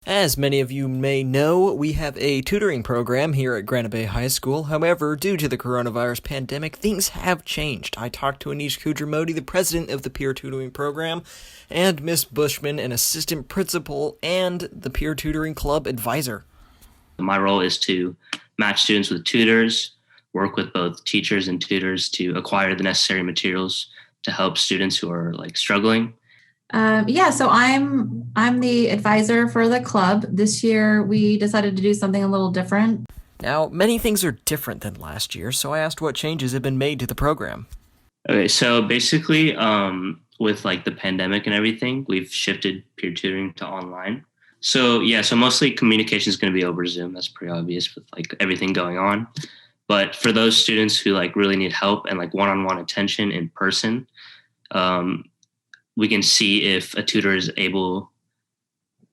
As many of you may know, we have a tutoring program here at Granite Bay High School. However, due to the coronavirus pandemic, things have changed. I talked to Anish Kudramodi, the president of the peer tutoring program, and Miss Bushman, an assistant principal and the peer tutoring club advisor. My role is to match students with tutors, work with both teachers and tutors to acquire the necessary materials to help students who are struggling. So I'm the advisor for the club. This year we decided to do something a little different. Now, many things are different than last year, so I asked what changes have been made to the program. Okay, so basically, with the pandemic and everything, we've shifted peer tutoring to online. So mostly communication is going to be over Zoom. That's pretty obvious with everything going on. But for those students who really need help and one-on-one attention in person, we can see if a tutor is able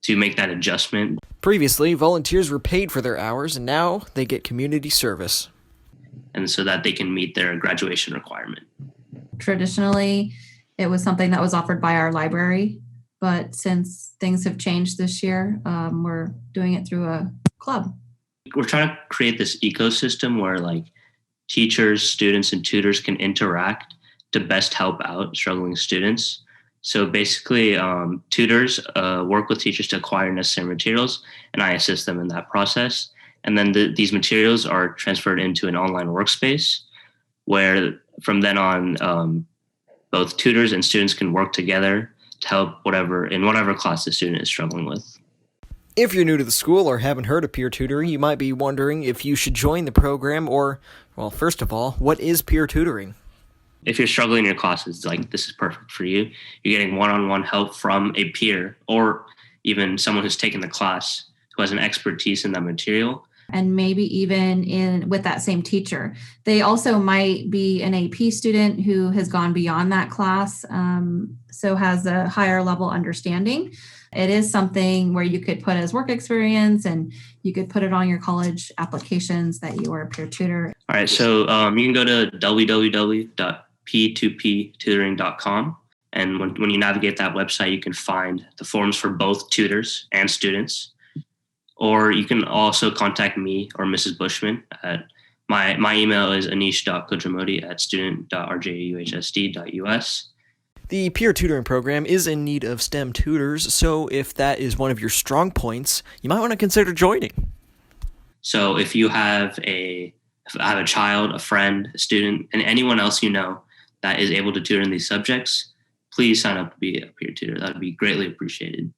to make that adjustment. Previously, volunteers were paid for their hours, and now they get community service. And so that they can meet their graduation requirement. Traditionally, it was something that was offered by our library, but since things have changed this year, we're doing it through a club. We're trying to create this ecosystem where teachers, students, and tutors can interact to best help out struggling students. So basically, tutors work with teachers to acquire necessary materials, and I assist them in that process. And then these materials are transferred into an online workspace where from then on, both tutors and students can work together to help in whatever class the student is struggling with. If you're new to the school or haven't heard of peer tutoring, you might be wondering if you should join the program or, well, first of all, what is peer tutoring? If you're struggling in your classes, this is perfect for you. You're getting one-on-one help from a peer or even someone who's taken the class who has an expertise in that material. And maybe even with that same teacher. They also might be an AP student who has gone beyond that class, so has a higher level understanding. It is something where you could put as work experience and you could put it on your college applications that you are a peer tutor. All right, so you can go to www.p2ptutoring.com. And when you navigate that website, you can find the forms for both tutors and students. Or you can also contact me or Mrs. Bushman at my email is anish.kudramodi@student.rjuhsd.us. The peer tutoring program is in need of STEM tutors, so if that is one of your strong points, you might want to consider joining. So if you have a child, a friend, a student, and anyone else you know that is able to tutor in these subjects, please sign up to be a peer tutor. That would be greatly appreciated.